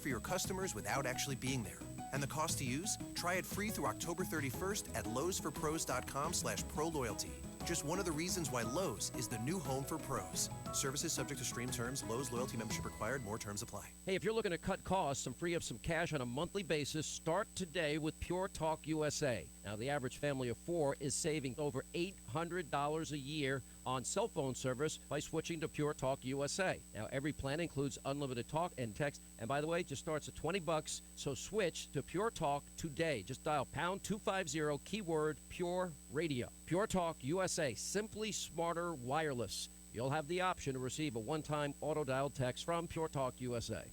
for your customers without actually being there. And the cost to use? Try it free through October 31st at lowesforpros.com/proloyalty. Just one of the reasons why Lowe's is the new home for pros. Services subject to stream terms. Lowe's loyalty membership required. More terms apply. Hey, if you're looking to cut costs and free up some cash on a monthly basis, start today with Pure Talk USA. Now, the average family of four is saving over $800 a year on cell phone service by switching to Pure Talk USA. Now, every plan includes unlimited talk and text, and by the way, it just starts at $20, so switch to Pure Talk today. Just dial pound 250 keyword Pure Radio. Pure Talk USA, simply smarter wireless. You'll have the option to receive a one-time auto-dial text from Pure Talk USA.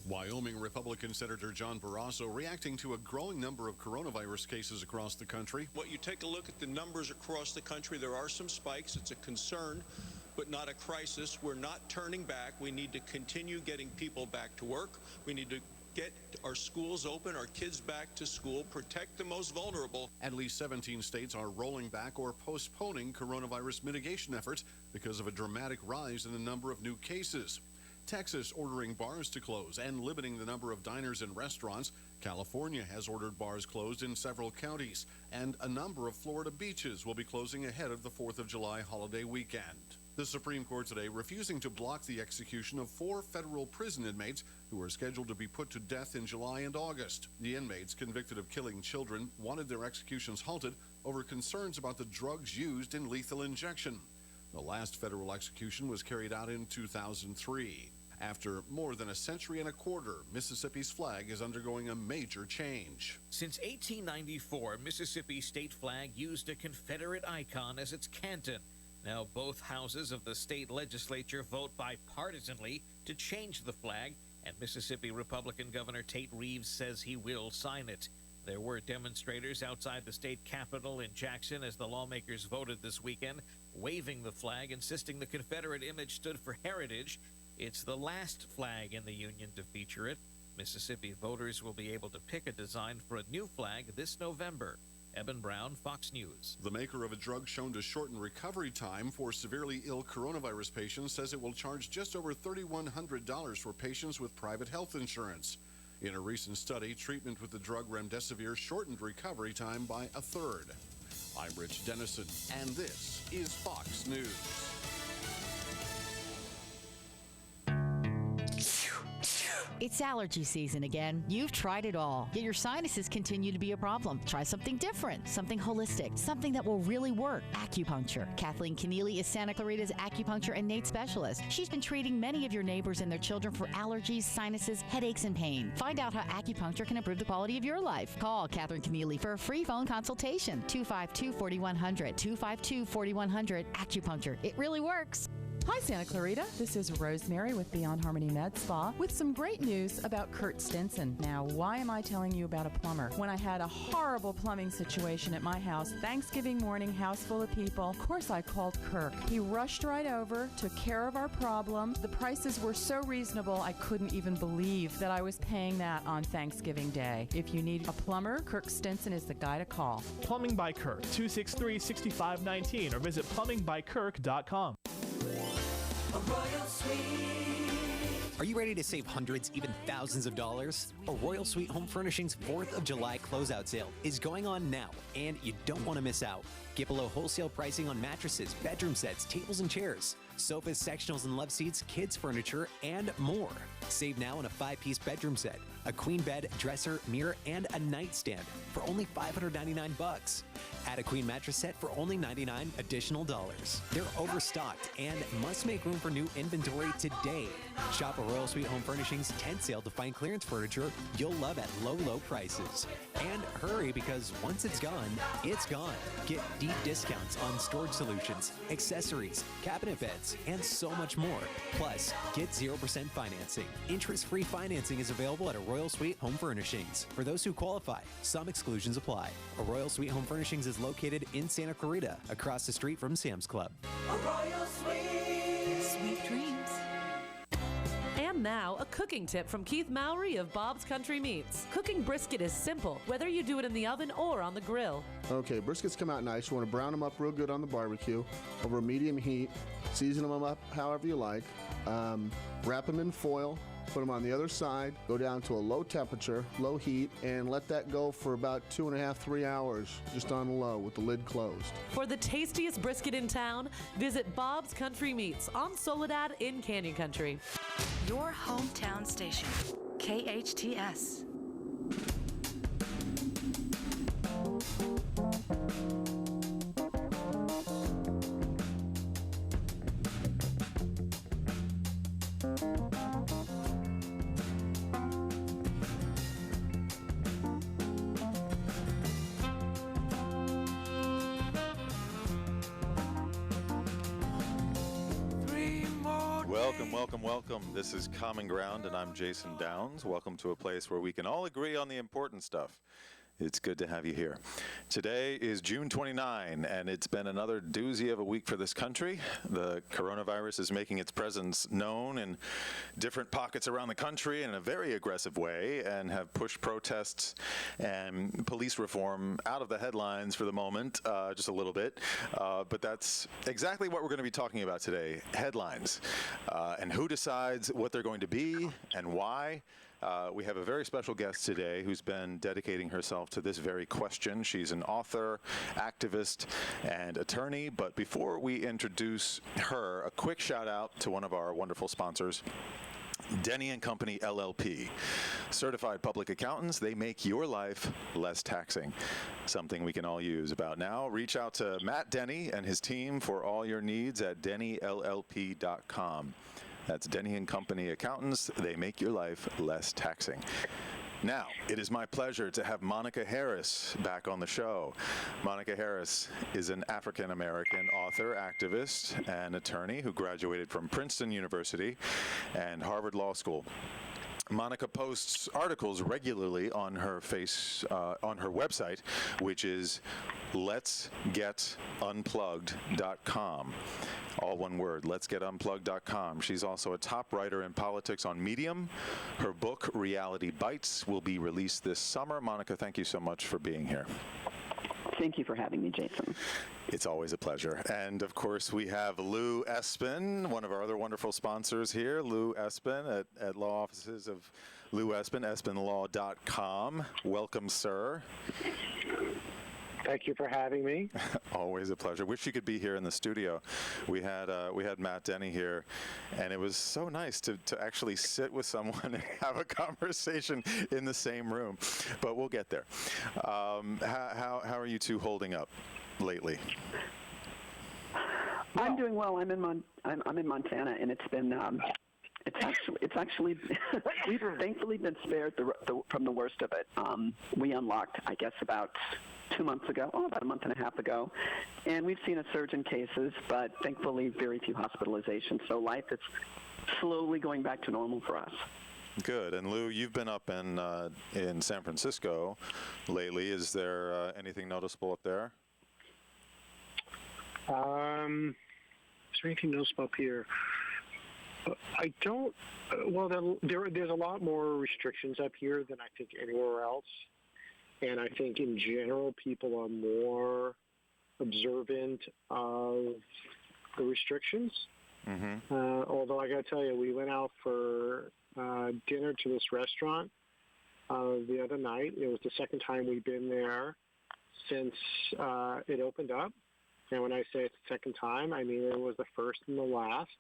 Wyoming Republican Senator John Barrasso reacting to a growing number of coronavirus cases across the country. What you take a look at the numbers across the country, there are some spikes. It's a concern, but not a crisis. We're not turning back. We need to continue getting people back to work. We need to get our schools open, our kids back to school, protect the most vulnerable. At least 17 states are rolling back or postponing coronavirus mitigation efforts because of a dramatic rise in the number of new cases. Texas ordering bars to close and limiting the number of diners and restaurants. California has ordered bars closed in several counties, and a number of Florida beaches will be closing ahead of the 4th of July holiday weekend. The Supreme Court today refusing to block the execution of 4 federal prison inmates who are scheduled to be put to death in July and August. The inmates convicted of killing children wanted their executions halted over concerns about the drugs used in lethal injection. The last federal execution was carried out in 2003. After more than a century and a quarter, Mississippi's flag is undergoing a major change. Since 1894, Mississippi's state flag used a Confederate icon as its canton. Now both houses of the state legislature vote bipartisanly to change the flag, and Mississippi Republican Governor Tate Reeves says he will sign it. There were demonstrators outside the state capitol in Jackson as the lawmakers voted this weekend, waving the flag, insisting the Confederate image stood for heritage. It's the last flag in the Union to feature it. Mississippi voters will be able to pick a design for a new flag this November. Eben Brown, Fox News. The maker of a drug shown to shorten recovery time for severely ill coronavirus patients says it will charge just over $3,100 for patients with private health insurance. In a recent study, treatment with the drug remdesivir shortened recovery time by a third. I'm Rich Dennison, and this is Fox News. It's allergy season again. You've tried it all, yet your sinuses continue to be a problem. Try something different, something holistic, something that will really work. Acupuncture. Kathleen Keneally is Santa Clarita's acupuncture and innate specialist. She's been treating many of your neighbors and their children for allergies, sinuses, headaches, and pain. Find out how acupuncture can improve the quality of your life. Call Catherine Keneally for a free phone consultation. 252-4100. 252-4100. Acupuncture. It really works. Hi, Santa Clarita. This is Rosemary with Beyond Harmony Med Spa with some great news about Kurt Stinson. Now, why am I telling you about a plumber? When I had a horrible plumbing situation at my house, Thanksgiving morning, house full of people, of course I called Kirk. He rushed right over, took care of our problem. The prices were so reasonable, I couldn't even believe that I was paying that on Thanksgiving Day. If you need a plumber, Kirk Stinson is the guy to call. Plumbing by Kirk, 263-6519, or visit plumbingbykirk.com. A Royal Suite. Are you ready to save hundreds, even thousands of dollars? A Royal Suite Home Furnishings 4th of July closeout sale is going on now, and you don't want to miss out. Get below wholesale pricing on mattresses, bedroom sets, tables and chairs, sofas, sectionals and love seats, kids furniture, and more. Save now on a 5-piece bedroom set, a queen bed, dresser, mirror, and a nightstand for only $599. Add a queen mattress set for only $99 additional dollars. They're overstocked and must make room for new inventory today. Shop a Royal Suite Home Furnishings tent sale to find clearance furniture you'll love at low, low prices. And hurry, because once it's gone, it's gone. Get deep discounts on storage solutions, accessories, cabinet beds, and so much more. Plus, get 0% financing. Interest-free financing is available at a Royal Suite Home Furnishings. For those who qualify, some exclusions apply. A Royal Suite Home Furnishings is located in Santa Clarita, across the street from Sam's Club. A Royal Suite. Sweet dreams. And now, a cooking tip from Keith Mowry of Bob's Country Meats. Cooking brisket is simple, whether you do it in the oven or on the grill. Okay, briskets come out nice. You want to brown them up real good on the barbecue over medium heat. Season them up however you like. Wrap them in foil. put them on the other side, go down to a low temperature, low heat, and let that go for about 2.5, 3 hours, just on the low with the lid closed. For the tastiest brisket in town, visit Bob's Country Meats on Soledad in Canyon Country. Your hometown station, KHTS. Welcome. This is Common Ground, and I'm Jason Downs. Welcome to a place where we can all agree on the important stuff. It's good to have you here. Today is June 29, and it's been another doozy of a week for this country. The coronavirus is making its presence known in different pockets around the country in a very aggressive way, and have pushed protests and police reform out of the headlines for the moment, just a little bit. But that's exactly what we're going to be talking about today, headlines, and who decides what they're going to be and why. We have a very special guest today who's been dedicating herself to this very question. She's an author, activist, and attorney. But before we introduce her, a quick shout out to one of our wonderful sponsors, Denny & Company, LLP. Certified public accountants, they make your life less taxing. Something we can all use about now. Reach out to Matt Denny and his team for all your needs at dennyllp.com. That's Denny & Company Accountants. They make your life less taxing. Now, it is my pleasure to have Monica Harris back on the show. Monica Harris is an African-American author, activist, and attorney who graduated from Princeton University and Harvard Law School. Monica posts articles regularly on her website, which is letsgetunplugged.com. All one word, letsgetunplugged.com. She's also a top writer in politics on Medium. Her book, Reality Bites, will be released this summer. Monica, thank you so much for being here. Thank you for having me, Jason. It's always a pleasure. And, of course, we have Lou Esbin, one of our other wonderful sponsors here, Lou Esbin at law offices of Lou Esbin, esbinlaw.com. Welcome, sir. Thank you for having me. Always a pleasure. Wish you could be here in the studio. We had Matt Denny here, and it was so nice to actually sit with someone and have a conversation in the same room. But we'll get there. How are you two holding up lately? I'm doing well. I'm in Montana, and it's been. It's actually we've thankfully been spared from the worst of it. We unlocked, I guess, about 2 months ago, about a month and a half ago, and we've seen a surge in cases, but thankfully very few hospitalizations. So life is slowly going back to normal for us. Good. And Lou, you've been up in San Francisco lately. Is there anything noticeable up there? Is there anything noticeable up here? I don't. Well, there's a lot more restrictions up here than I think anywhere else, and I think in general people are more observant of the restrictions. Mm-hmm. Although I got to tell you, we went out for dinner to this restaurant the other night. It was the second time we've been there since it opened up, and when I say it's the second time, I mean it was the first and the last.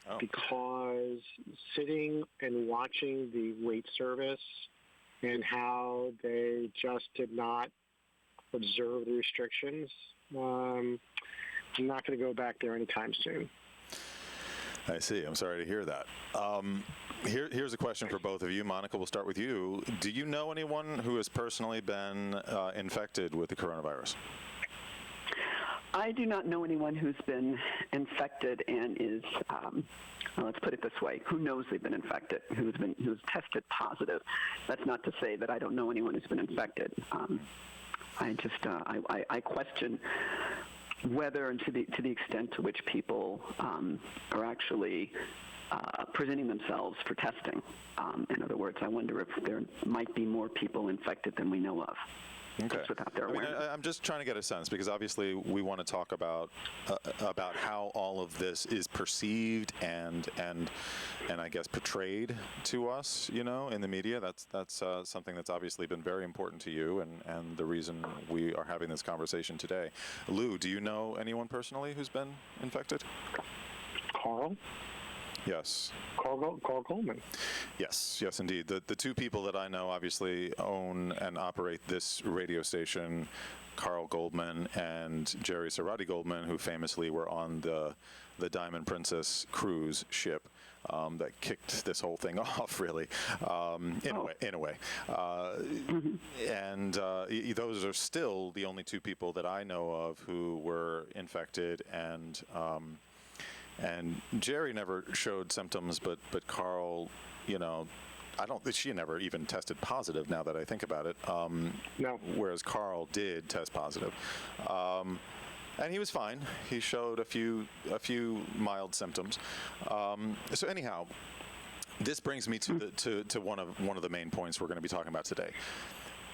Oh. Because sitting and watching the wait service and how they just did not observe the restrictions, I'm not going to go back there anytime soon. I see. I'm sorry to hear that. Here's a question for both of you. Monica, we'll start with you. Do you know anyone who has personally been infected with the coronavirus? I do not know anyone who's been infected and is, let's put it this way, who knows they've been infected, who's tested positive. That's not to say that I don't know anyone who's been infected. I question whether and to the extent to which people are actually presenting themselves for testing. In other words, I wonder if there might be more people infected than we know of. Okay. just without their awareness. I'm just trying to get a sense, because obviously we want to talk about how all of this is perceived and I guess portrayed to us, in the media. That's something that's obviously been very important to you, and the reason we are having this conversation today. Lou, do you know anyone personally who's been infected? Carl? Yes. Carl Goldman. Yes, indeed. The two people that I know obviously own and operate this radio station, Carl Goldman and Jerry Cerati Goldman, who famously were on the Diamond Princess cruise ship that kicked this whole thing off, really, in a way. And those are still the only two people that I know of who were infected, and Jerry never showed symptoms, but Carl, I don't think she never even tested positive, now that I think about it. No. Whereas Carl did test positive. And he was fine. He showed a few mild symptoms. So anyhow, this brings me to one of the main points we're going to be talking about today.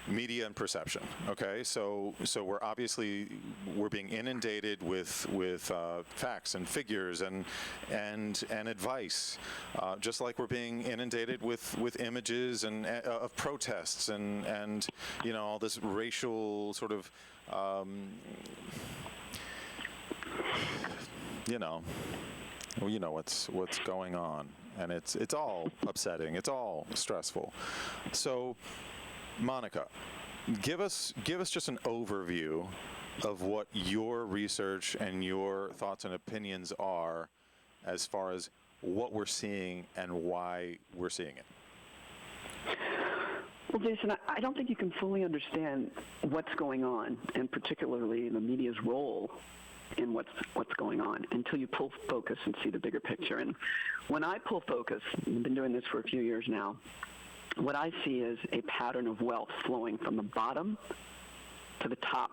Media and perception. Okay, so we're being inundated with facts and figures and advice, just like we're being inundated with images and of protests and all this racial sort of what's going on, and it's all upsetting. It's all stressful. So, Monica, give us just an overview of what your research and your thoughts and opinions are as far as what we're seeing and why we're seeing it. Well, Jason, I don't think you can fully understand what's going on, and particularly the media's role in what's going on, until you pull focus and see the bigger picture. And when I pull focus, I've been doing this for a few years now, what I see is a pattern of wealth flowing from the bottom to the top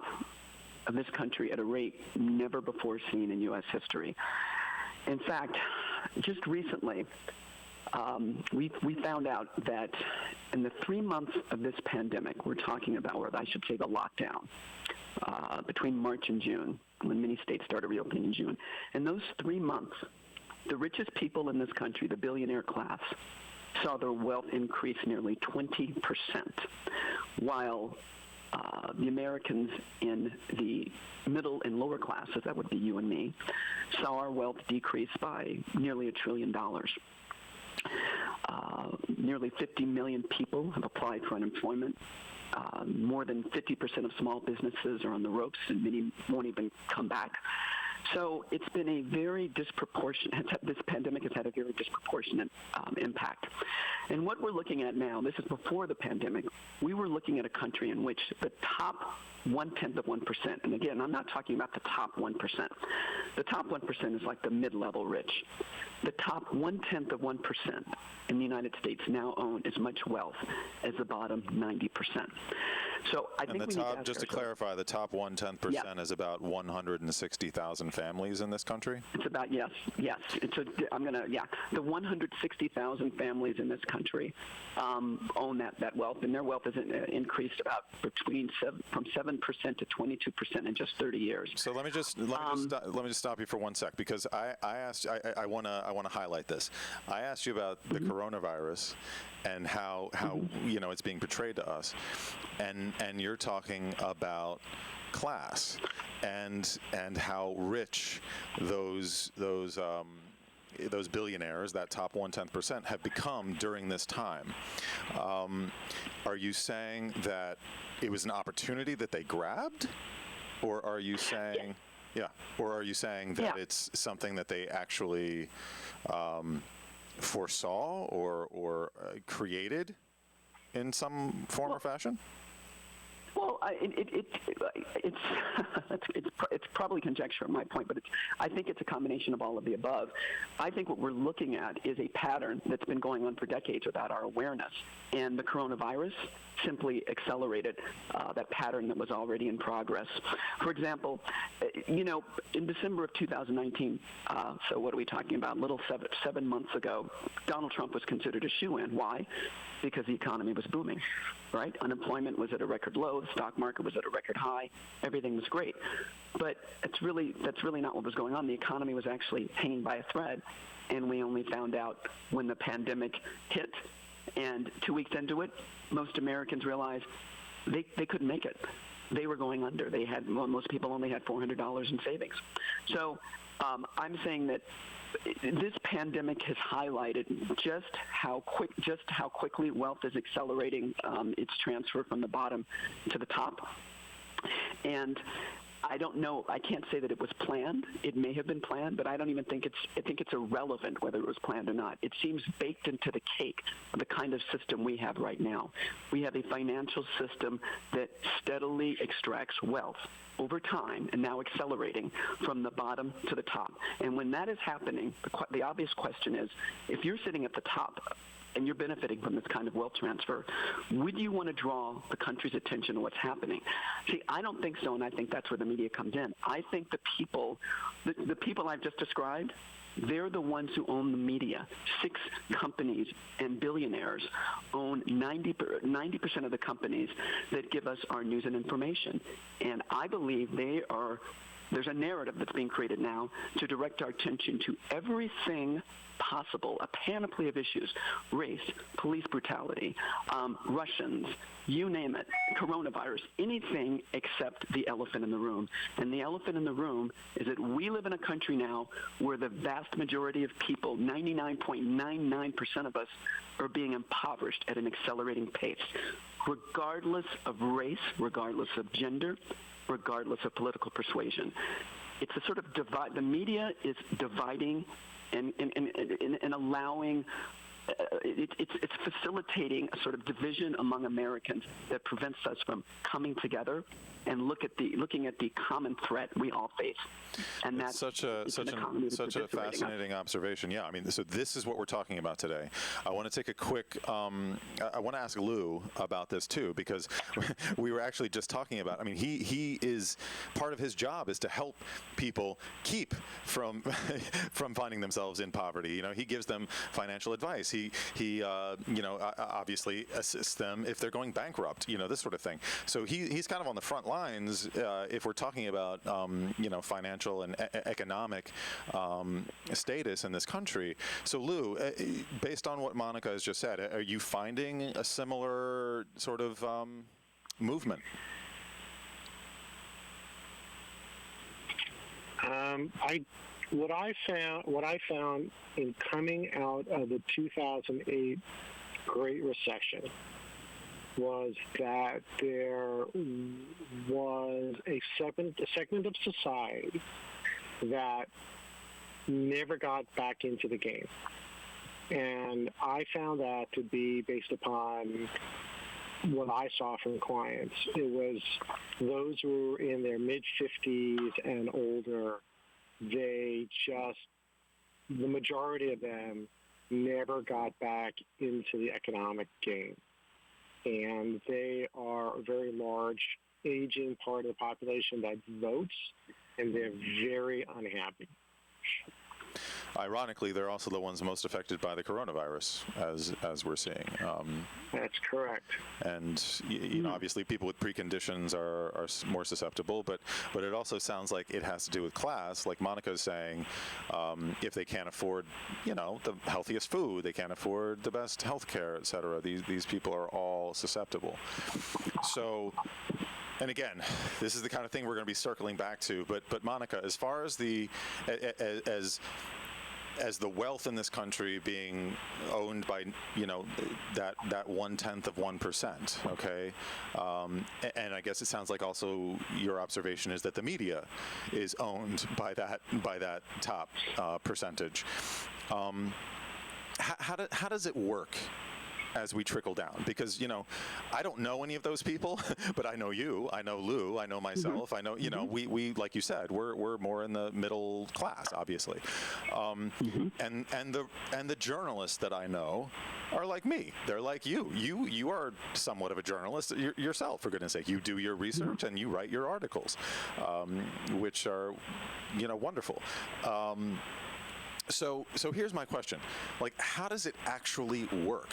of this country at a rate never before seen in U.S. history. In fact, just recently, we found out that in the 3 months of this pandemic, we're talking about, or I should say the lockdown, between March and June, when many states started reopening in June. In those 3 months, the richest people in this country, the billionaire class, saw their wealth increase nearly 20%, while the Americans in the middle and lower classes, that would be you and me, saw our wealth decrease by nearly $1 trillion. Nearly 50 million people have applied for unemployment. More than 50% of small businesses are on the ropes, and many won't even come back. So it's been a very disproportionate, this pandemic has had a very disproportionate impact. And what we're looking at now, this is before the pandemic, we were looking at a country in which the top 1/10 of 1%, and again, I'm not talking about the top 1%. The top 1% is like the mid-level rich. The top 1/10 of 1% in the United States now own as much wealth as the bottom 90%. So I think the top, just to clarify, the top 1/10% is about 160,000 families in this country? It's about, yes. The 160,000 families in this country own that wealth, and their wealth has increased about from 7% to 22% in just 30 years. So let me just stop you for 1 sec, because I want to highlight this. I asked you about the coronavirus and how it's being portrayed to us, and you're talking about class and how rich those billionaires, that top 1/10%, have become during this time. Are you saying that it was an opportunity that they grabbed, or are you saying, that it's something that they actually foresaw or created in some form or fashion? Well, it's probably conjecture at my point, but I think it's a combination of all of the above. I think what we're looking at is a pattern that's been going on for decades without our awareness, and the coronavirus simply accelerated that pattern that was already in progress. For example, in December of 2019, so what are we talking about? Little 7 months ago, Donald Trump was considered a shoo-in. Why? Because the economy was booming, right? Unemployment was at a record low. The stock stock market was at a record high. Everything was great. But that's really not what was going on. The economy was actually hanging by a thread, and we only found out when the pandemic hit. And 2 weeks into it, most Americans realized they couldn't make it. They were going under. Most people only had $400 in savings. So I'm saying that this pandemic has highlighted just how quickly wealth is accelerating its transfer from the bottom to the top. And I don't know. I can't say that it was planned. It may have been planned, but I don't even think I think it's irrelevant whether it was planned or not. It seems baked into the cake of the kind of system we have right now. We have a financial system that steadily extracts wealth over time and now accelerating from the bottom to the top. And when that is happening, the obvious question is, if you're sitting at the top and you're benefiting from this kind of wealth transfer, would you want to draw the country's attention to what's happening? See, I don't think so, and I think that's where the media comes in. I think the people I've just described, they're the ones who own the media. 6 companies and billionaires own 90% of the companies that give us our news and information. And I believe there's a narrative that's being created now to direct our attention to everything possible, a panoply of issues: race, police brutality, Russians, you name it, coronavirus, anything except the elephant in the room. And the elephant in the room is that we live in a country now where the vast majority of people, 99.99% of us, are being impoverished at an accelerating pace, regardless of race, regardless of gender, regardless of political persuasion. It's a sort of divide. The media is dividing and allowing, it's facilitating a sort of division among Americans that prevents us from coming together and looking at the common threat we all face. And that's such a fascinating observation. Yeah, I mean, so this is what we're talking about today. I want to take a quick. I want to ask Lou about this too, because we were actually just talking about. I mean, he is part of his job is to help people keep from finding themselves in poverty. You know, he gives them financial advice. He obviously assists them if they're going bankrupt. You know, this sort of thing. So he's kind of on the front lines if we're talking about financial and economic status in this country. So Lou, based on what Monica has just said, are you finding a similar sort of movement? What I found in coming out of the 2008 Great Recession was that there was a segment of society that never got back into the game. And I found that to be based upon what I saw from clients. It was those who were in their mid-50s and older. The majority of them never got back into the economic game. And they are a very large aging part of the population that votes, and they're very unhappy. Ironically, they're also the ones most affected by the coronavirus, as we're seeing. That's correct. And you know, obviously, people with preconditions are more susceptible. But it also sounds like it has to do with class, like Monica's saying. If they can't afford, the healthiest food, they can't afford the best health care, et cetera. These people are all susceptible. So. And again, this is the kind of thing we're going to be circling back to. But Monica, as far as as the wealth in this country being owned by, that 0.1%, okay? And I guess it sounds like also your observation is that the media is owned by that top percentage. How does it work as we trickle down? Because, I don't know any of those people, but I know you, I know Lou, I know myself, I know, we like you said, we're more in the middle class, obviously. And the journalists that I know are like me. They're like you. You are somewhat of a journalist yourself, for goodness sake. You do your research and you write your articles, which are, wonderful. So here's my question. Like, how does it actually work?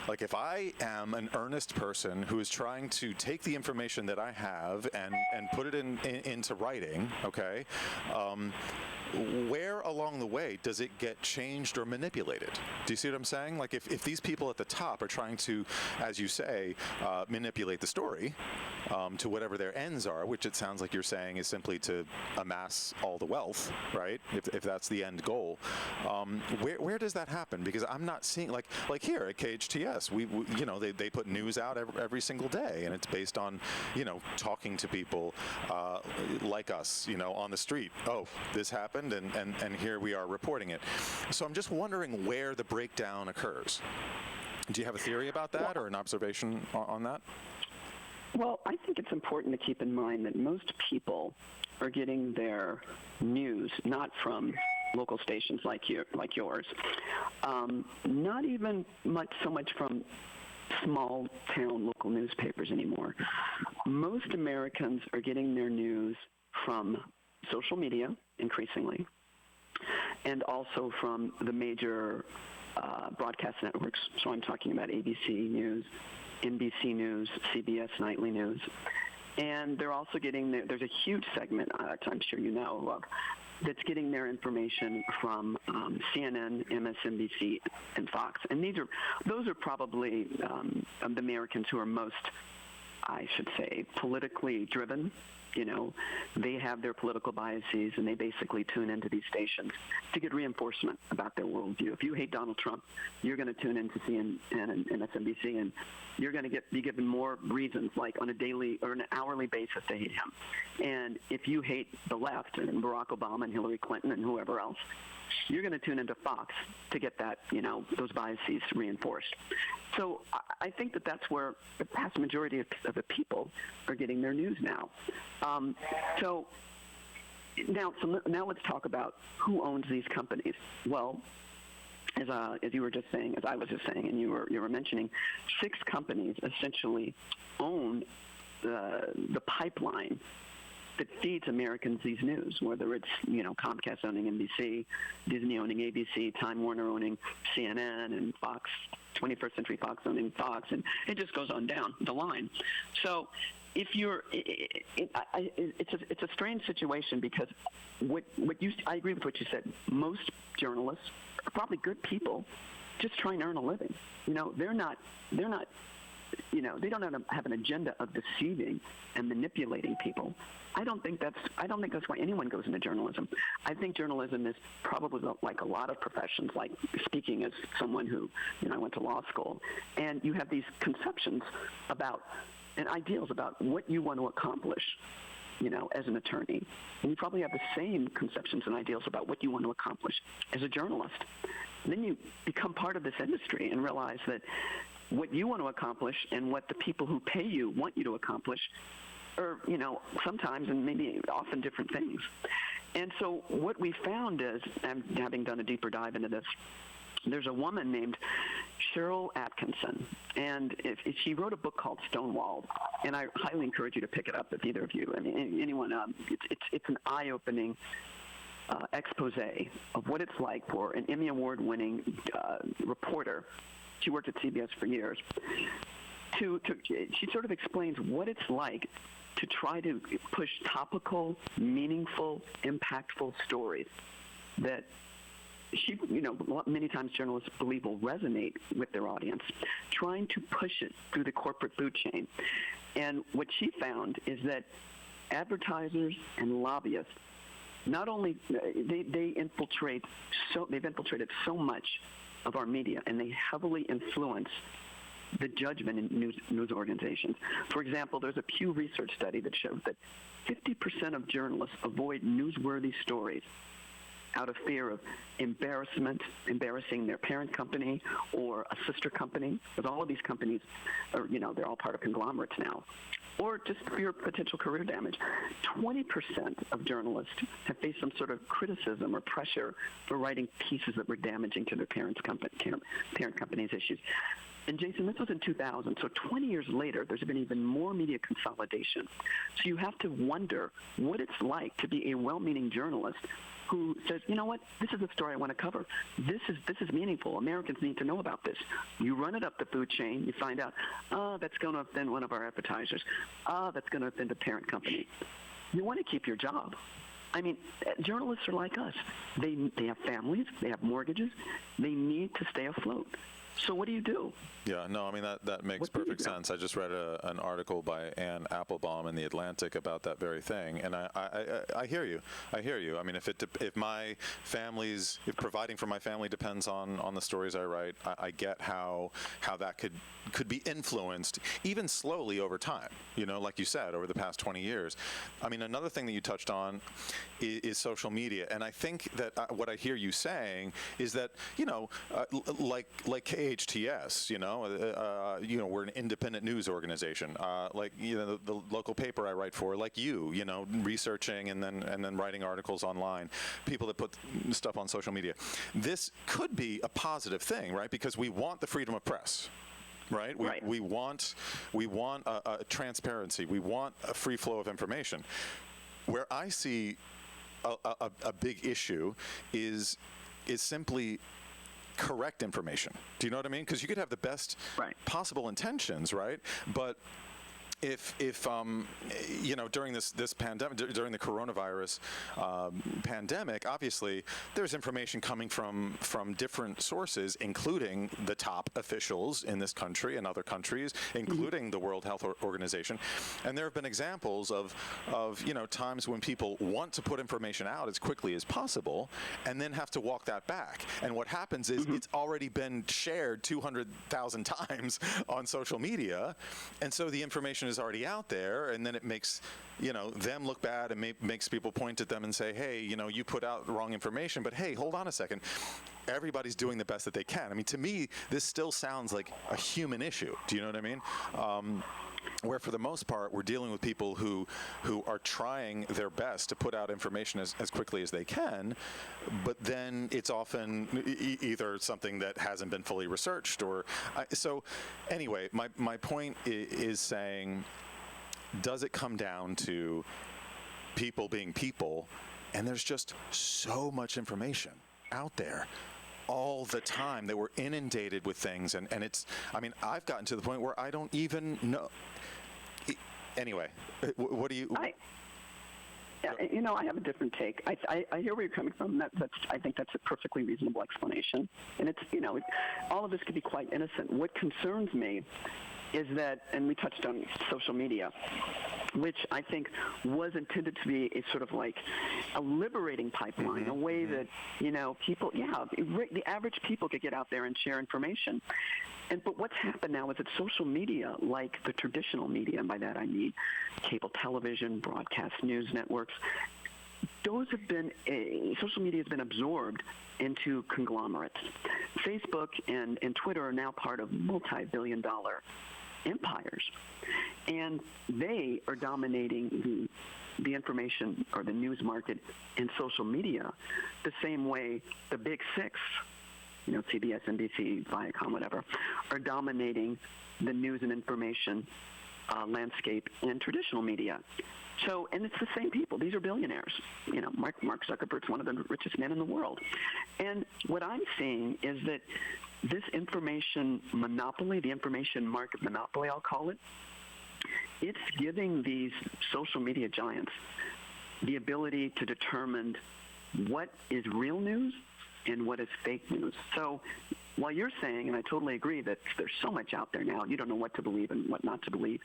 Like, if I am an earnest person who is trying to take the information that I have and put it into writing, okay, where along the way does it get changed or manipulated? Do you see what I'm saying? Like, if these people at the top are trying to, as you say, manipulate the story to whatever their ends are, which it sounds like you're saying is simply to amass all the wealth, right? If that's the end goal, where does that happen? Because I'm not seeing, like here at KHTS, we they put news out every single day, and it's based on, talking to people like us, on the street. Oh, this happened, and here we are reporting it. So I'm just wondering where the breakdown occurs. Do you have a theory about that or an observation on that? Well, I think it's important to keep in mind that most people are getting their news not from local stations like yours, not even so much from small town local newspapers anymore. Most Americans are getting their news from social media, increasingly, and also from the major broadcast networks. So I'm talking about ABC News, NBC News, CBS Nightly News. And they're also getting there's a huge segment, I'm sure you know, that's getting their information from CNN, MSNBC, and Fox. And those are probably the Americans who are most, I should say, politically driven. They have their political biases, and they basically tune into these stations to get reinforcement about their worldview. If you hate Donald Trump, you're going to tune into CNN and MSNBC, and you're going to be given more reasons, like on a daily or an hourly basis, to hate him. And if you hate the left and Barack Obama and Hillary Clinton and whoever else, you're going to tune into Fox to get that, those biases reinforced. So I think that's where the vast majority of the people are getting their news now. So now let's talk about who owns these companies. Well, as you were just saying, as I was just saying, and you were mentioning, 6 companies essentially own the pipeline that feeds Americans these news, whether it's, Comcast owning NBC, Disney owning ABC, Time Warner owning CNN, and Fox, 21st Century Fox owning Fox, and it just goes on down the line. So if you're, it's a strange situation because I agree with what you said. Most journalists are probably good people just trying to earn a living. They're not they don't have an agenda of deceiving and manipulating people. I don't think that's why anyone goes into journalism. I think journalism is probably like a lot of professions, like speaking as someone who, I went to law school, and you have these conceptions about and ideals about what you want to accomplish, as an attorney. And you probably have the same conceptions and ideals about what you want to accomplish as a journalist. And then you become part of this industry and realize that what you want to accomplish and what the people who pay you want you to accomplish are, sometimes and maybe often different things. And so what we found is, having done a deeper dive into this, there's a woman named Cheryl Atkinson, and she wrote a book called Stonewalled, and I highly encourage you to pick it up if either of you, anyone, it's an eye-opening expose of what it's like for an Emmy Award-winning reporter. She worked at CBS for years. She sort of explains what it's like to try to push topical, meaningful, impactful stories that many times journalists believe will resonate with their audience, trying to push it through the corporate food chain. And what she found is that advertisers and lobbyists, not only they've infiltrated so much of our media, and they heavily influence the judgment in news organizations. For example, there's a Pew Research study that shows that 50% of journalists avoid newsworthy stories out of fear of embarrassing their parent company or a sister company, because all of these companies are, they're all part of conglomerates now, or just fear of potential career damage. 20% of journalists have faced some sort of criticism or pressure for writing pieces that were damaging to their parent company's issues. And Jason, this was in 2000. So 20 years later, there's been even more media consolidation. So you have to wonder what it's like to be a well-meaning journalist who says, you know what, this is the story I want to cover. This is meaningful. Americans need to know about this. You run it up the food chain, you find out, that's going to offend one of our advertisers. That's going to offend a parent company. You want to keep your job. I mean, journalists are like us. They have families, they have mortgages, they need to stay afloat. So what do you do? Yeah, no, I mean, that makes perfect sense. I just read an article by Ann Applebaum in The Atlantic about that very thing, and I hear you. I hear you. I mean, if providing for my family depends on the stories I write, I get how that could be influenced, even slowly over time, like you said, over the past 20 years. I mean, another thing that you touched on is social media, and I think that what I hear you saying is that, like KHTS, we're an independent news organization, the local paper I write for, like you, researching and then writing articles online, people that put stuff on social media. This could be a positive thing, right? Because we want the freedom of press. Right? We want a transparency. We want a free flow of information. Where I see a big issue is simply correct information. Do you know what I mean? Because you could have the best possible intentions, right? But if during this pandemic, during the coronavirus pandemic, obviously there's information coming from different sources, including the top officials in this country and other countries, including the World Health Organization. And there have been examples of times when people want to put information out as quickly as possible and then have to walk that back. And what happens is it's already been shared 200,000 times on social media, and so the information is already out there, and then it makes them look bad and makes people point at them and say, hey, you put out the wrong information, but hey, hold on a second. Everybody's doing the best that they can. I mean, to me, this still sounds like a human issue. Do you know what I mean? Where for the most part, we're dealing with people who are trying their best to put out information as quickly as they can, but then it's often either something that hasn't been fully researched or... So anyway, my point is saying, does it come down to people being people, and there's just so much information out there all the time that we're inundated with things, and it's, I mean, I've gotten to the point where I don't even know. Anyway, what do you... I have a different take. I hear where you're coming from. I think that's a perfectly reasonable explanation. And it's, all of this could be quite innocent. What concerns me is that, and we touched on social media, which I think was intended to be a sort of like a liberating pipeline, a way that, people, the average people could get out there and share information. But what's happened now is that social media, like the traditional media, and by that I mean cable television, broadcast news networks, those have been, social media has been absorbed into conglomerates. Facebook and Twitter are now part of multi-billion-dollar empires, and they are dominating the information or the news market in social media the same way the big six, CBS, NBC, Viacom, whatever, are dominating the news and information landscape in traditional media. So, and it's the same people. These are billionaires. Mark Zuckerberg's one of the richest men in the world. And what I'm seeing is that this information monopoly, the information market monopoly, I'll call it, it's giving these social media giants the ability to determine what is real news and what is fake news. So while you're saying, and I totally agree, that there's so much out there now, you don't know what to believe and what not to believe,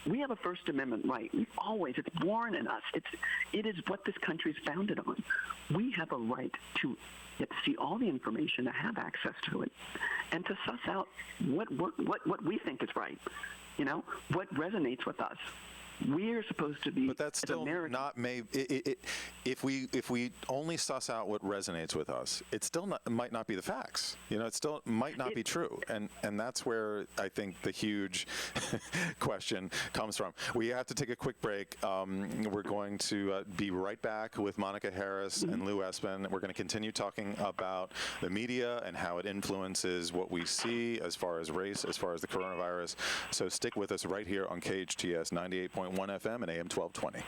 we have a First Amendment right. It's born in us. It is what this country is founded on. We have a right to see all the information, to have access to it, and to suss out what we think is right, what resonates with us. We are supposed to be. But that's still not maybe. If we only suss out what resonates with us, it still might not be the facts. It still might not be true, and that's where I think the huge question comes from. We have to take a quick break. We're going to be right back with Monica Harris and Lou Esbin. We're going to continue talking about the media and how it influences what we see as far as race, as far as the coronavirus. So stick with us right here on KHTS 98.1 FM and AM 1220.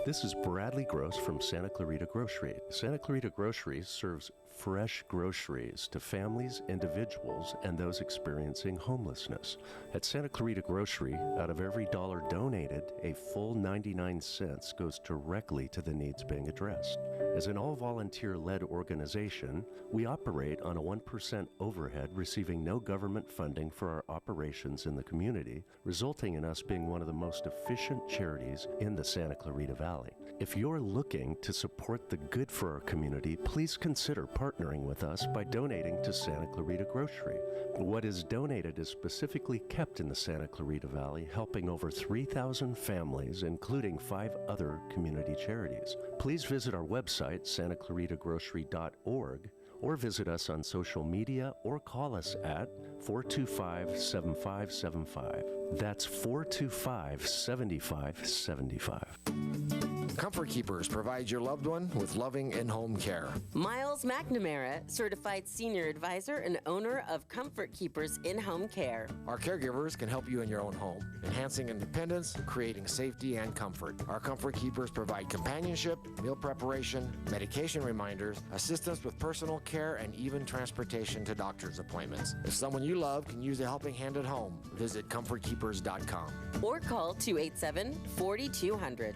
This is Bradley Gross from Santa Clarita Grocery. Santa Clarita Grocery serves fresh groceries to families, individuals, and those experiencing homelessness. At Santa Clarita Grocery, out of every dollar donated, a full 99 cents goes directly to the needs being addressed. As an all-volunteer-led organization, we operate on a 1% overhead, receiving no government funding for our operations in the community, resulting in us being one of the most efficient charities in the Santa Clarita Valley. If you're looking to support the good for our community, please consider partnering with us by donating to Santa Clarita Grocery. What is donated is specifically kept in the Santa Clarita Valley, helping over 3,000 families, including 5 other community charities. Please visit our website, santaclaritagrocery.org, or visit us on social media or call us at 425-7575. That's 425-7575. Comfort Keepers provides your loved one with loving in-home care. Miles McNamara, certified senior advisor and owner of Comfort Keepers in-home care. Our caregivers can help you in your own home, enhancing independence, creating safety and comfort. Our Comfort Keepers provide companionship, meal preparation, medication reminders, assistance with personal care, and even transportation to doctor's appointments. If someone you love can use a helping hand at home, visit comfortkeepers.com. Or call 287-4200.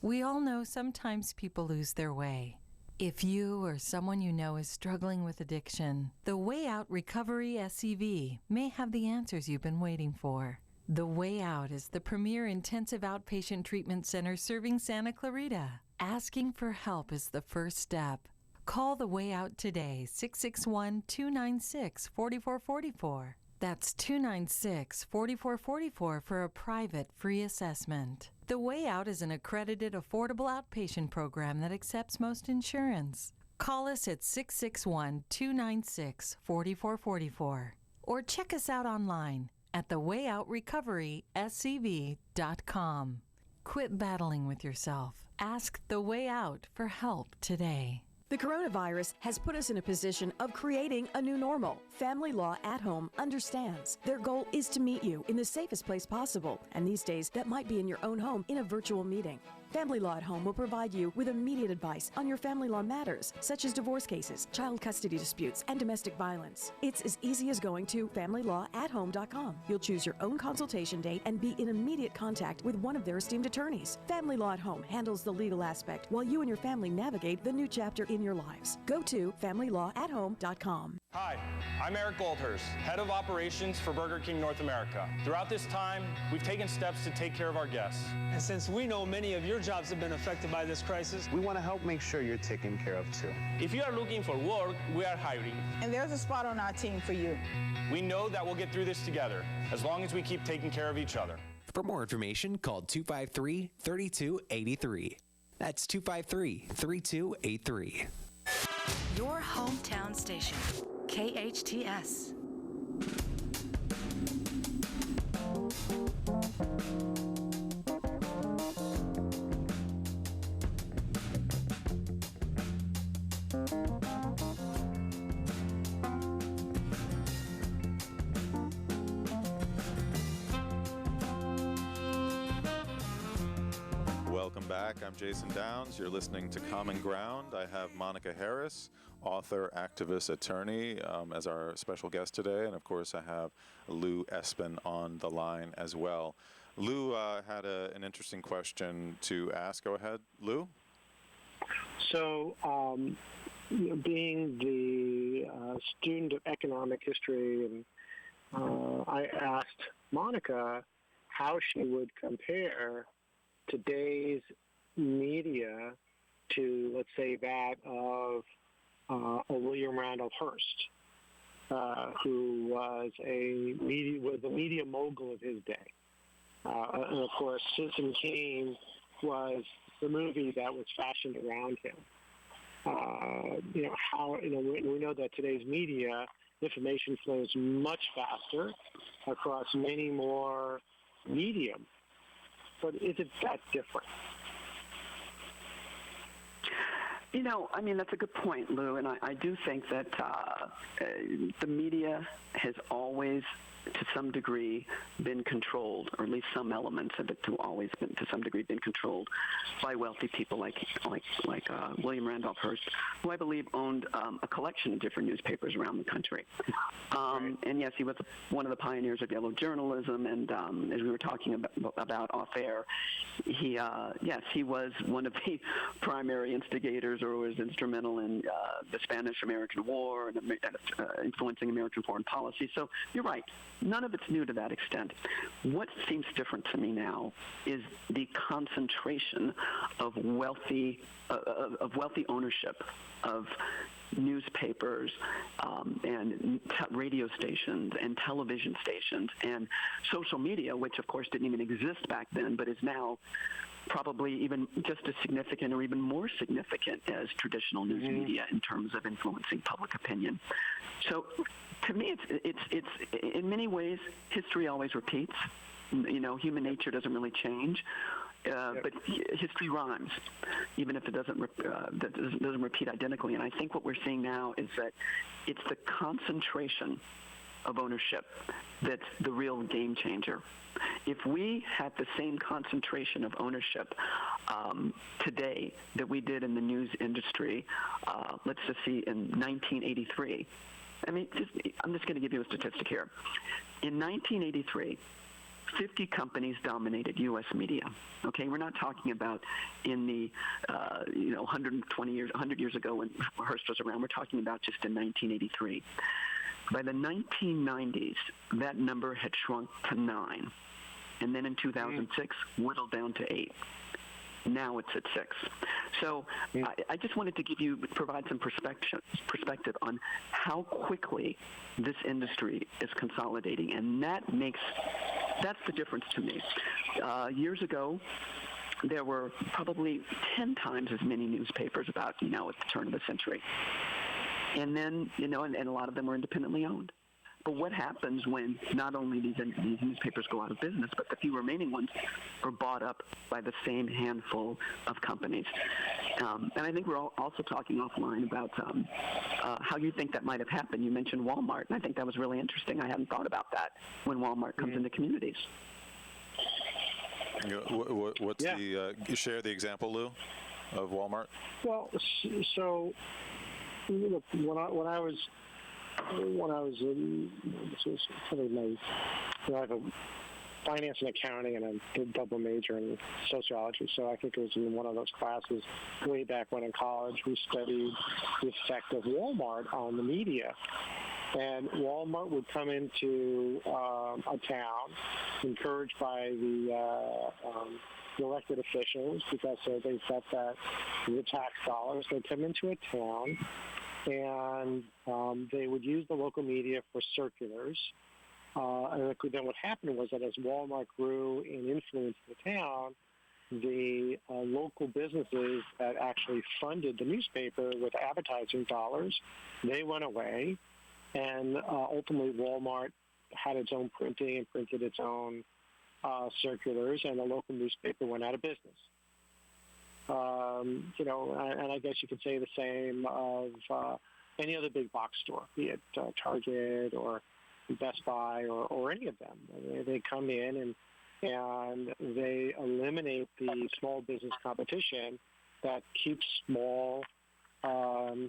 We all know sometimes people lose their way. If you or someone you know is struggling with addiction, the Way Out Recovery SCV may have the answers you've been waiting for. The Way Out is the premier intensive outpatient treatment center serving Santa Clarita. Asking for help is the first step. Call The Way Out today, 661-296-4444. That's 296-4444 for a private free assessment. The Way Out is an accredited, affordable outpatient program that accepts most insurance. Call us at 661-296-4444 or check us out online at thewayoutrrecoveryscv.com. Quit battling with yourself. Ask The Way Out for help today. The coronavirus has put us in a position of creating a new normal. Family Law at Home understands. Their goal is to meet you in the safest place possible, and these days that might be in your own home in a virtual meeting. Family Law at Home will provide you with immediate advice on your family law matters, such as divorce cases, child custody disputes, and domestic violence. It's as easy as going to FamilyLawAtHome.com. You'll choose your own consultation date and be in immediate contact with one of their esteemed attorneys. Family Law at Home handles the legal aspect while you and your family navigate the new chapter in your lives. Go to FamilyLawAtHome.com. Hi, I'm Eric Goldhurst, Head of Operations for Burger King North America. Throughout this time, we've taken steps to take care of our guests. And since we know many of your jobs have been affected by this crisis, we want to help make sure you're taken care of too. If you are looking for work, we are hiring. And there's a spot on our team for you. We know that we'll get through this together, as long as we keep taking care of each other. For more information, call 253-3283. That's 253-3283. Your hometown station, KHTS. Welcome back. I'm Jason Downs. You're listening to Common Ground. I have Monica Harris, author, activist, attorney, as our special guest today. And of course, I have Lou Esbin on the line as well. Lou had an interesting question to ask. Go ahead, Lou. So, being the student of economic history, and I asked Monica how she would compare today's media to, let's say, that of William Randolph Hearst, who was the media mogul of his day. And of course, Citizen Kane was the movie that was fashioned around him. We know that today's media, information flows much faster across many more medium. But is it that different? That's a good point, Lou, and I do think that the media has always, to some degree, been controlled, or at least some elements of it to always been, to some degree, been controlled by wealthy people like William Randolph Hearst, who I believe owned a collection of different newspapers around the country. And yes, he was one of the pioneers of yellow journalism, and as we were talking about off air, he was one of the primary instigators or was instrumental in the Spanish-American War and influencing American foreign policy. So you're right. None of it's new to that extent. What seems different to me now is the concentration of wealthy ownership of newspapers and radio stations and television stations and social media, which of course didn't even exist back then, but is now probably even just as significant or even more significant as traditional news media in terms of influencing public opinion. So to me, it's in many ways, history always repeats. Human nature doesn't really change. But history rhymes, even if it doesn't repeat identically. And I think what we're seeing now is that it's the concentration of ownership that's the real game changer. If we had the same concentration of ownership today that we did in the news industry, let's just see, in 1983. I'm just going to give you a statistic here. In 1983, 50 companies dominated U.S. media. Okay, we're not talking about in the 100 years ago when Hearst was around. We're talking about just in 1983. By the 1990s, that number had shrunk to 9, and then in 2006, whittled down to 8. Now it's at 6. So I just wanted to provide some perspective on how quickly this industry is consolidating, and that's the difference to me. Years ago, there were probably 10 times as many newspapers about, at the turn of the century. And then, and a lot of them were independently owned. But what happens when not only these newspapers go out of business, but the few remaining ones are bought up by the same handful of companies? And I think we're also talking offline about how you think that might have happened. You mentioned Walmart, and I think that was really interesting. I hadn't thought about that when Walmart comes into communities. Share the example, Lou, of Walmart? Well, so look, when I was in, I have a finance and accounting and a double major in sociology, so I think it was in one of those classes way back when in college we studied the effect of Walmart on the media. And Walmart would come into a town, encouraged by the elected officials, because they felt that the tax dollars, they'd come into a town and they would use the local media for circulars. And then what happened was that as Walmart grew in influence in the town, the local businesses that actually funded the newspaper with advertising dollars, they went away. And ultimately Walmart had its own printing and printed its own circulars, and the local newspaper went out of business. And I guess you could say the same of any other big box store, be it Target or Best Buy or any of them. They come in and they eliminate the small business competition that keeps small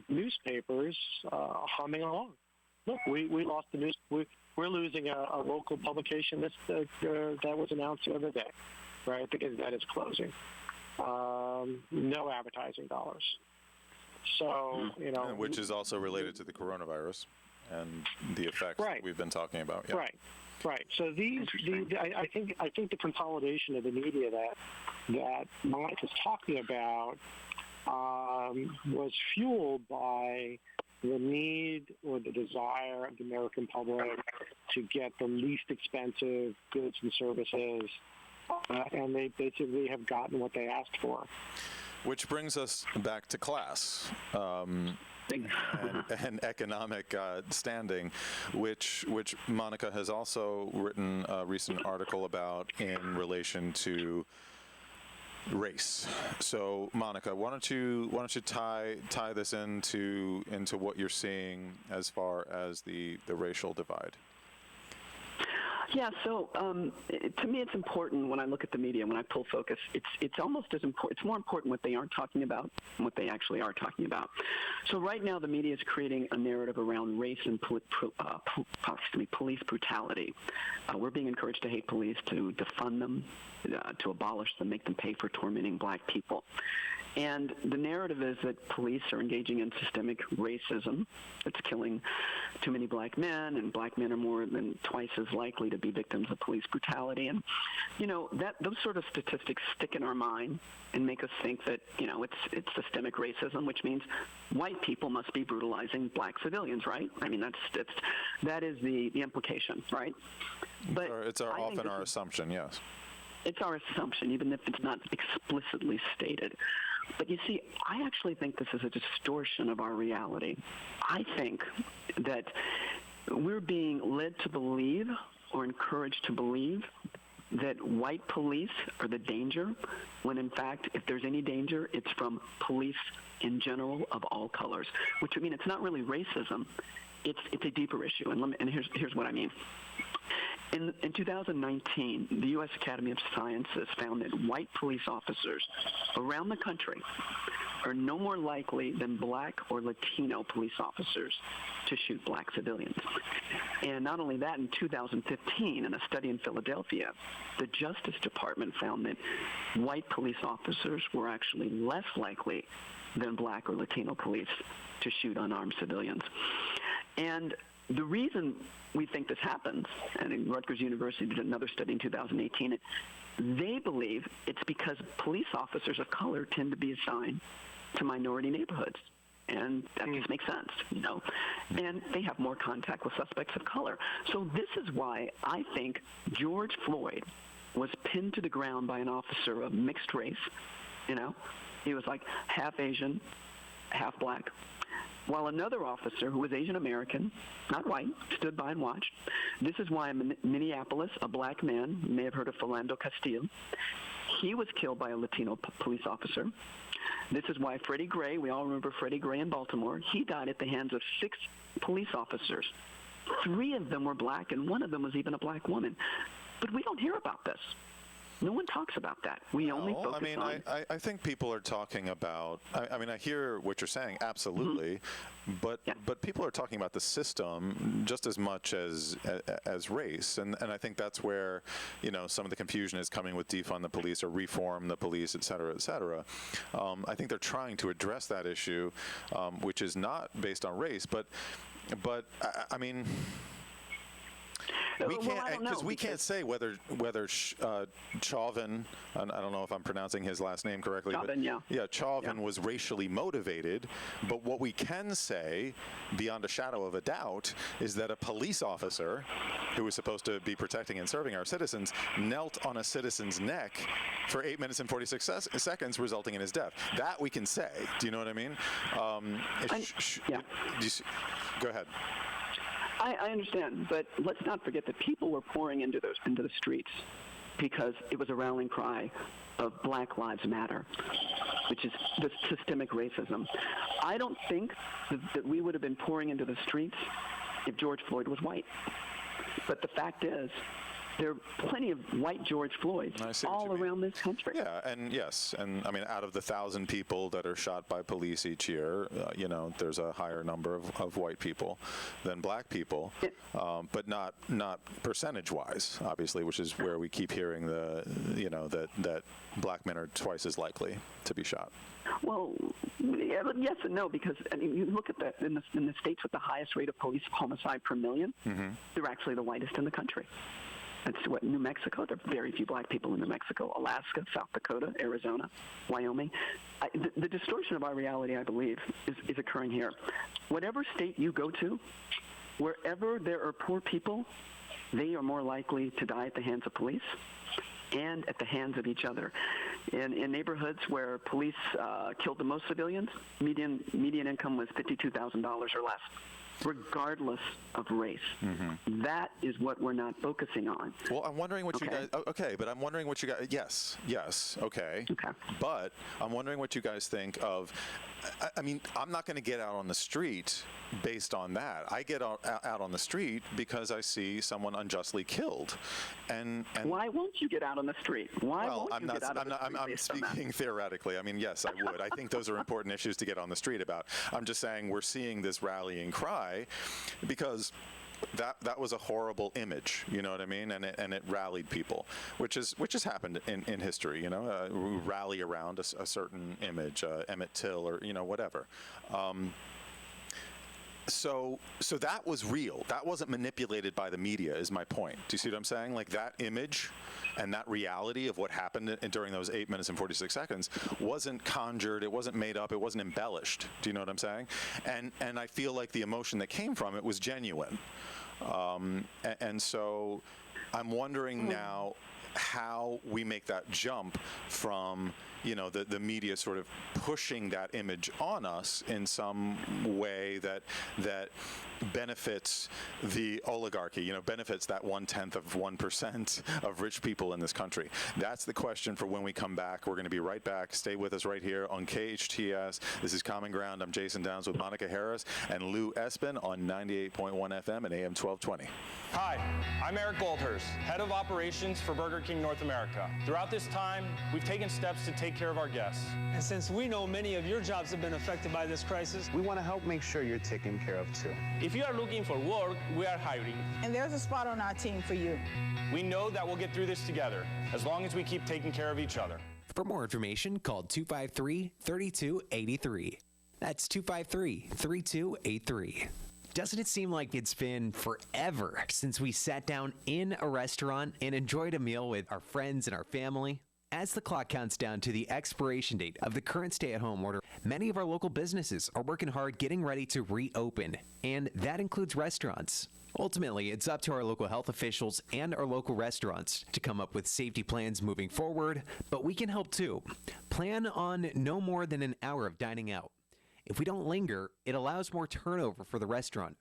newspapers humming along. Look, we lost the news. We're losing a local publication that was announced the other day, right? Because that is closing. No advertising dollars. So, which is also related to the coronavirus and the effects that we've been talking about. Yeah. Right. So I think the consolidation of the media that Mike is talking about was fueled by the need or the desire of the American public to get the least expensive goods and services and they basically have gotten what they asked for. Which brings us back to class. And economic standing, which Monica has also written a recent article about in relation to race. So, Monica, why don't you tie this into what you're seeing as far as the racial divide? Yeah, so to me it's important when I look at the media, when I pull focus, it's almost as important, it's more important what they aren't talking about than what they actually are talking about. So right now the media is creating a narrative around race and police brutality. We're being encouraged to hate police, to defund them, to abolish them, make them pay for tormenting black people. And the narrative is that police are engaging in systemic racism. It's killing too many black men, and black men are more than twice as likely to be victims of police brutality. And, those sort of statistics stick in our mind and make us think that, it's systemic racism, which means white people must be brutalizing black civilians, right? I mean, that is the implication, right? But it's often our assumption, yes. It's our assumption, even if it's not explicitly stated. But you see, I actually think this is a distortion of our reality. I think that we're being led to believe or encouraged to believe that white police are the danger, when in fact, if there's any danger, it's from police in general of all colors, which would mean it's not really racism. It's a deeper issue, and here's what I mean. In 2019, the U.S. Academy of Sciences found that white police officers around the country are no more likely than black or Latino police officers to shoot black civilians. And not only that, in 2015, in a study in Philadelphia, the Justice Department found that white police officers were actually less likely than black or Latino police to shoot unarmed civilians. And the reason we think this happens, and Rutgers University did another study in 2018, they believe it's because police officers of color tend to be assigned to minority neighborhoods. And that just makes sense, and they have more contact with suspects of color. So this is why I think George Floyd was pinned to the ground by an officer of mixed race. He was like half Asian, half black, while another officer who was Asian American, not white, stood by and watched. This is why in Minneapolis, a black man, you may have heard of Philando Castile, he was killed by a Latino police officer. This is why Freddie Gray, we all remember Freddie Gray in Baltimore, he died at the hands of 6 police officers. 3 of them were black, and 1 of them was even a black woman. But we don't hear about this. No one talks about that. We only focus on... I think people are talking about... I hear what you're saying, absolutely, but people are talking about the system just as much as race, and I think that's where, some of the confusion is coming with defund the police or reform the police, et cetera, et cetera. I think they're trying to address that issue, which is not based on race, but I mean... We can't, because we can't say whether Chauvin, I don't know if I'm pronouncing his last name correctly, Chauvin, Chauvin was racially motivated. But what we can say, beyond a shadow of a doubt, is that a police officer who was supposed to be protecting and serving our citizens knelt on a citizen's neck for 8 minutes and 46 seconds, resulting in his death. That we can say. Do you know what I mean? Go ahead. I understand, but let's not forget that people were pouring into the streets because it was a rallying cry of Black Lives Matter, which is the systemic racism. I don't think that we would have been pouring into the streets if George Floyd was white. But the fact is, there are plenty of white George Floyds all around this country. Yeah, and yes, and I mean, out of the 1,000 people that are shot by police each year, there's a higher number of white people than black people, but not percentage-wise, obviously, which is where we keep hearing that black men are twice as likely to be shot. Well, yeah, but yes and no, because you look at that in the states with the highest rate of police homicide per million, they're actually the whitest in the country. That's what New Mexico. There are very few black people in New Mexico. Alaska, South Dakota, Arizona, Wyoming. The distortion of our reality, I believe, is occurring here. Whatever state you go to, wherever there are poor people, they are more likely to die at the hands of police. and at the hands of each other. In neighborhoods where police killed the most civilians, median income was $52,000 or less, regardless of race. Mm-hmm. That is what we're not focusing on. Well, I'm wondering what you guys... Okay, but I'm wondering what you guys... Yes, okay. But I'm wondering what you guys think of... I mean, I'm not going to get out on the street based on that. I get out on the street because I see someone unjustly killed. And why won't you get out on the street? I'm speaking theoretically. I mean, yes, I would. I think those are important issues to get on the street about. I'm just saying we're seeing this rallying cry because that was a horrible image, you know what I mean? And it rallied people, which has happened in history, you know, we rally around a certain image, Emmett Till or, you know, whatever. So that was real. That wasn't manipulated by the media, is my point. Do you see what I'm saying? Like, that image and that reality of what happened during those 8 minutes and 46 seconds wasn't conjured, it wasn't made up, it wasn't embellished. Do you know what I'm saying? And I feel like the emotion that came from it was genuine. And so I'm wondering now how we make that jump from, you know, the media sort of pushing that image on us in some way that benefits the oligarchy, you know, benefits that 0.1% of rich people in this country. That's the question for when we come back. We're going to be right back. Stay with us right here on KHTS. This is Common Ground. I'm Jason Downs with Monica Harris and Lou Esbin on 98.1 FM and AM 1220. Hi, I'm Eric Goldhurst, Head of Operations for Burger King North America. Throughout this time, we've taken steps to take care of our guests. And since we know many of your jobs have been affected by this crisis, we want to help make sure you're taken care of too. If you are looking for work, we are hiring. And there's a spot on our team for you. We know that we'll get through this together, as long as we keep taking care of each other. For more information, call 253-3283. That's 253-3283. Doesn't it seem like it's been forever since we sat down in a restaurant and enjoyed a meal with our friends and our family? As the clock counts down to the expiration date of the current stay-at-home order, many of our local businesses are working hard getting ready to reopen, and that includes restaurants. Ultimately, it's up to our local health officials and our local restaurants to come up with safety plans moving forward, but we can help too. Plan on no more than an hour of dining out. If we don't linger, it allows more turnover for the restaurant,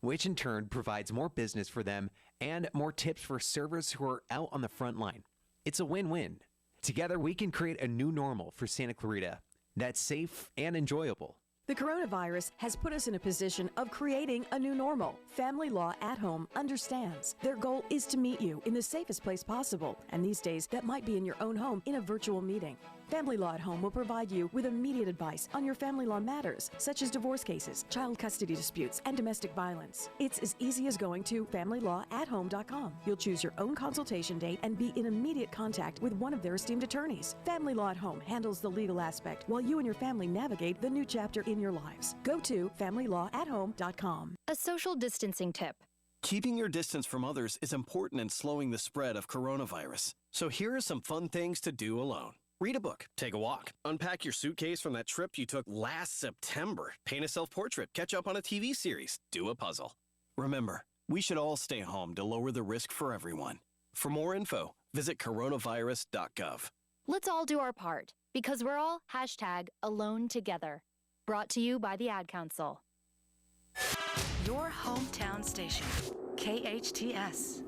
which in turn provides more business for them and more tips for servers who are out on the front line. It's a win-win. Together, we can create a new normal for Santa Clarita that's safe and enjoyable. The coronavirus has put us in a position of creating a new normal. Family Law at Home understands. Their goal is to meet you in the safest place possible. And these days, that might be in your own home in a virtual meeting. Family Law at Home will provide you with immediate advice on your family law matters, such as divorce cases, child custody disputes, and domestic violence. It's as easy as going to FamilyLawAtHome.com. You'll choose your own consultation date and be in immediate contact with one of their esteemed attorneys. Family Law at Home handles the legal aspect while you and your family navigate the new chapter in your lives. Go to FamilyLawAtHome.com. A social distancing tip. Keeping your distance from others is important in slowing the spread of coronavirus. So here are some fun things to do alone. Read a book, take a walk, unpack your suitcase from that trip you took last September, paint a self-portrait, catch up on a TV series, do a puzzle. Remember, we should all stay home to lower the risk for everyone. For more info, visit coronavirus.gov. Let's all do our part, because we're all #AloneTogether. Brought to you by the Ad Council. Your hometown station, KHTS.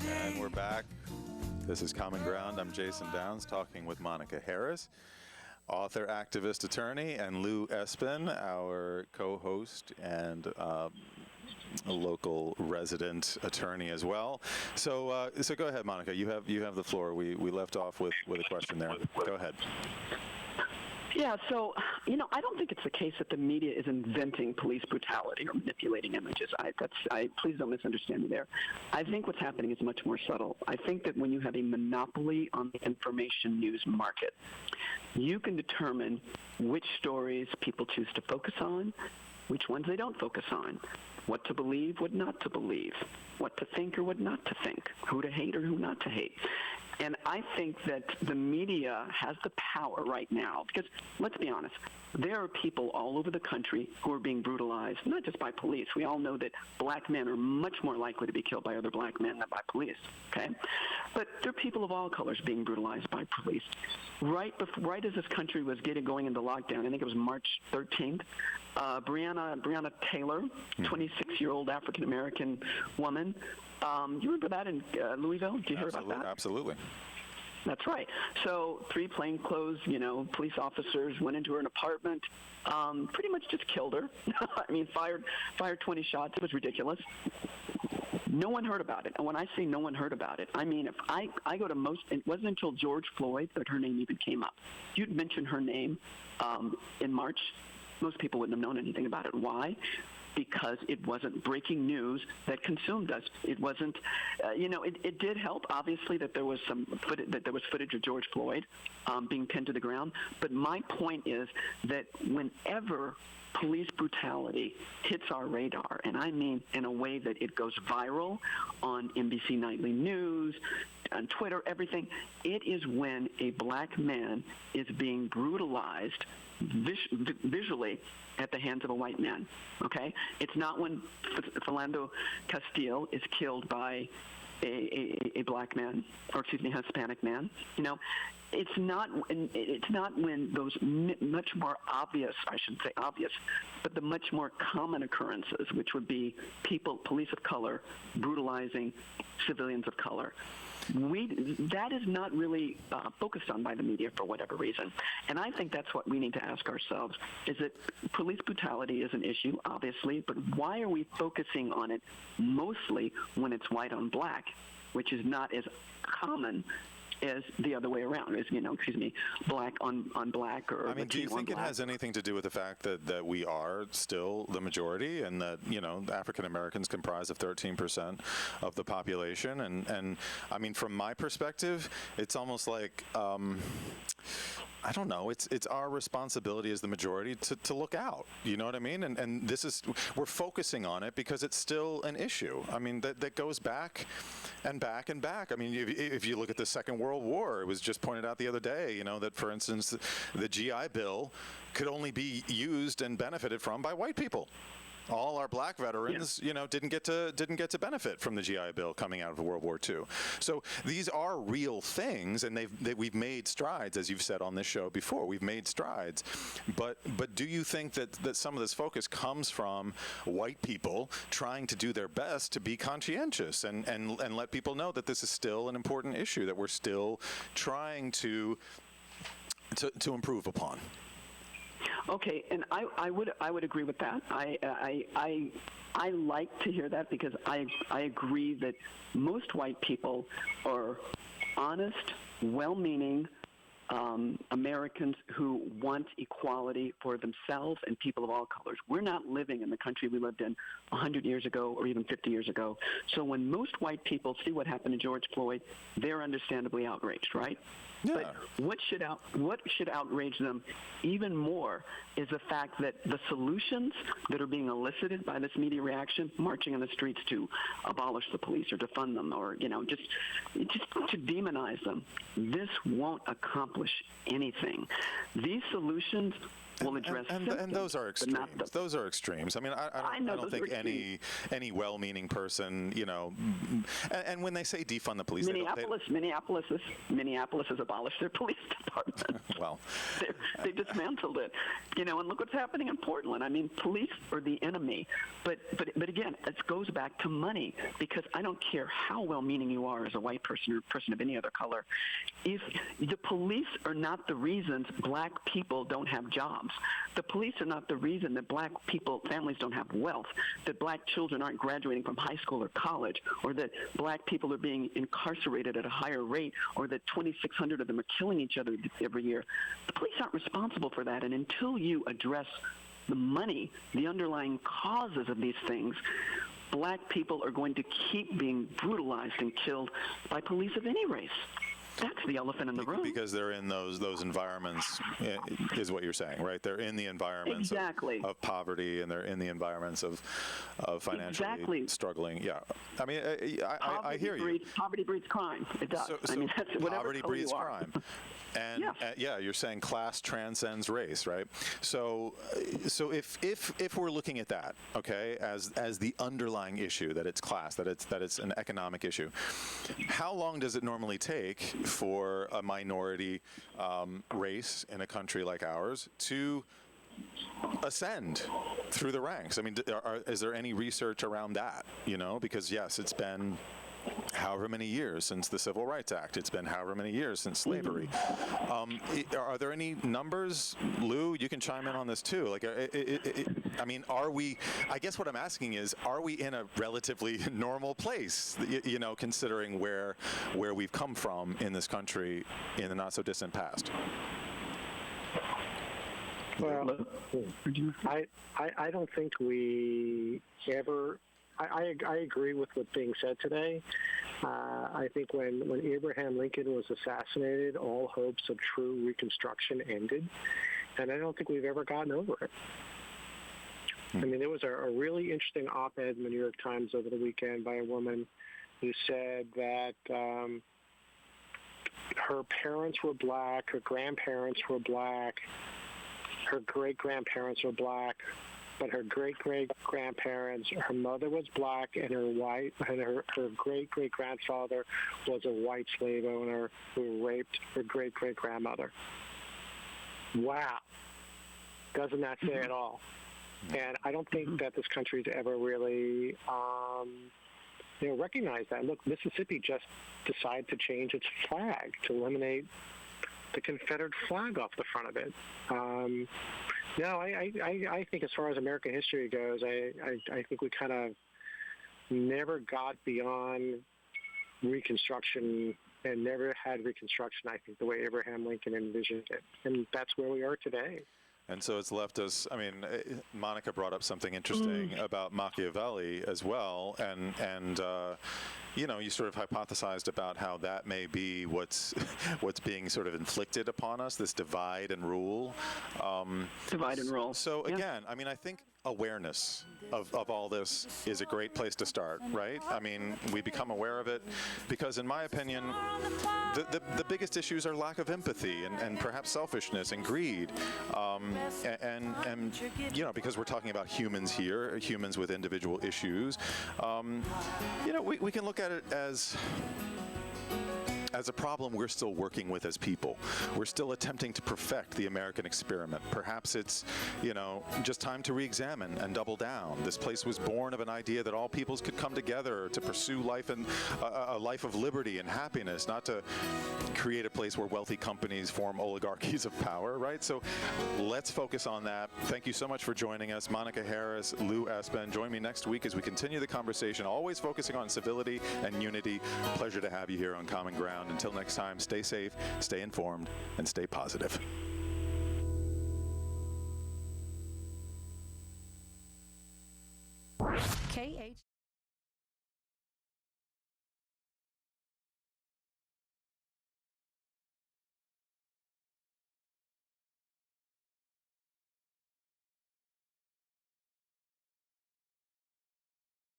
And we're back. This is Common Ground. I'm Jason Downs, talking with Monica Harris, author, activist, attorney, and Lou Esbin, our co-host and a local resident attorney as well. So go ahead, Monica. You have the floor. We left off with a question there. Go ahead. Yeah, so, I don't think it's the case that the media is inventing police brutality or manipulating images. Please don't misunderstand me there. I think what's happening is much more subtle. I think that when you have a monopoly on the information news market, you can determine which stories people choose to focus on, which ones they don't focus on, what to believe, what not to believe, what to think or what not to think, who to hate or who not to hate. And I think that the media has the power right now, because let's be honest, there are people all over the country who are being brutalized, not just by police. We all know that black men are much more likely to be killed by other black men than by police, okay? But there are people of all colors being brutalized by police. Right as this country was going into lockdown, I think it was March 13th, Breonna Taylor, 26-year-old African-American woman, you remember that in Louisville? Did you hear about that? Absolutely. That's right. So 3 plainclothes, police officers went into her apartment, pretty much just killed her. I mean, fired 20 shots. It was ridiculous. No one heard about it. And when I say no one heard about it, I mean, if I go to it wasn't until George Floyd that her name even came up. You'd mention her name in March, most people wouldn't have known anything about it. Why? Because it wasn't breaking news that consumed us. It wasn't, it did help, obviously, that there was footage of George Floyd being pinned to the ground. But my point is that whenever police brutality hits our radar, and I mean in a way that it goes viral on NBC Nightly News, on Twitter, everything, it is when a black man is being brutalized visually at the hands of a white man, okay? It's not when Philando Castile is killed by a black man, or excuse me, Hispanic man. It's not when those much more obvious, I shouldn't say obvious, but the much more common occurrences, which would be police of color, brutalizing civilians of color. That is not really focused on by the media for whatever reason. And I think that's what we need to ask ourselves, is that police brutality is an issue, obviously, but why are we focusing on it mostly when it's white on black, which is not as common as the other way around, is, black on black or I mean, do you think it has anything to do with the fact that we are still the majority and that, African Americans comprise of 13% of the population? And I mean, from my perspective, it's almost like, I don't know. It's our responsibility as the majority to look out. You know what I mean? And we're focusing on it because it's still an issue. I mean, that goes back and back and back. I mean, if you look at the Second World War, it was just pointed out the other day, that, for instance, the GI Bill could only be used and benefited from by white people. All our black veterans, didn't get to benefit from the GI Bill coming out of World War II. So these are real things, and we've made strides, as you've said on this show before. We've made strides, but do you think that some of this focus comes from white people trying to do their best to be conscientious and let people know that this is still an important issue that we're still trying to improve upon? Okay, and I would agree with that. I like to hear that because I agree that most white people are honest, well-meaning Americans who want equality for themselves and people of all colors. We're not living in the country we lived in 100 years ago or even 50 years ago. So when most white people see what happened to George Floyd, they're understandably outraged, right? Yeah. But what should outrage them even more is the fact that the solutions that are being elicited by this media reaction, marching in the streets to abolish the police or defund them or, just to demonize them, this won't accomplish anything. These solutions will address symptoms, and those are extremes. Those are extremes. I mean, I don't think any well-meaning person, and when they say defund the police, Minneapolis has abolished their police department. Well, they dismantled it, and look what's happening in Portland. I mean, police are the enemy, but again, it goes back to money, because I don't care how well-meaning you are as a white person or a person of any other color, if the police are not the reasons black people don't have jobs. The police are not the reason that black families don't have wealth, that black children aren't graduating from high school or college, or that black people are being incarcerated at a higher rate, or that 2,600 of them are killing each other every year. The police aren't responsible for that, and until you address the money, the underlying causes of these things, black people are going to keep being brutalized and killed by police of any race. That's the elephant in the room. Because they're in those environments, is what you're saying, right? They're in the environments of poverty, and they're in the environments of financially struggling. Yeah, I mean, I hear you. Poverty breeds crime. It does. So I mean, that's poverty breeds crime. And you're saying class transcends race, right? So if we're looking at that, okay, as the underlying issue, that it's class, that it's an economic issue, how long does it normally take for a minority race in a country like ours to ascend through the ranks? I mean, is there any research around that? You know, because yes, it's been however many years since the Civil Rights Act. It's been however many years since slavery. Are there any numbers, Lou? You can chime in on this too. Like, I mean, are we? I guess what I'm asking is, are we in a relatively normal place? You know, considering where we've come from in this country in the not so distant past. Well, I don't think we ever. I agree with what's being said today. I think when Abraham Lincoln was assassinated, all hopes of true Reconstruction ended, and I don't think we've ever gotten over it. I mean, there was a really interesting op-ed in the New York Times over the weekend by a woman who said that her parents were black, her grandparents were black, her great-grandparents were black, but her great-great-grandparents, her mother was black, and her great-great-grandfather was a white slave owner who raped her great-great-grandmother. Wow. Doesn't that say it all? And I don't think that this country's ever really recognized that. Look, Mississippi just decided to change its flag to eliminate the Confederate flag off the front of it. No, I think as far as American history goes, I think we kind of never got beyond Reconstruction and never had Reconstruction, I think, the way Abraham Lincoln envisioned it. And that's where we are today. And so it's left us, I mean, Monica brought up something interesting about Machiavelli as well, and you know, you sort of hypothesized about how that may be what's being sort of inflicted upon us, this divide and rule. Divide and rule. So again, I mean, I think awareness of all this is a great place to start, right? I mean, we become aware of it because, in my opinion, the biggest issues are lack of empathy and perhaps selfishness and greed, and you know, because we're talking about humans here, humans with individual issues, you know, we can look at it as a problem we're still working with as people. We're still attempting to perfect the American experiment. Perhaps it's, you know, just time to re-examine and double down. This place was born of an idea that all peoples could come together to pursue life and a life of liberty and happiness, not to create a place where wealthy companies form oligarchies of power, right? So let's focus on that. Thank you so much for joining us. Monica Harris, Lou Esbin. Join me next week as we continue the conversation, always focusing on civility and unity. Pleasure to have you here on Common Ground. Until next time, stay safe, stay informed, and stay positive. KH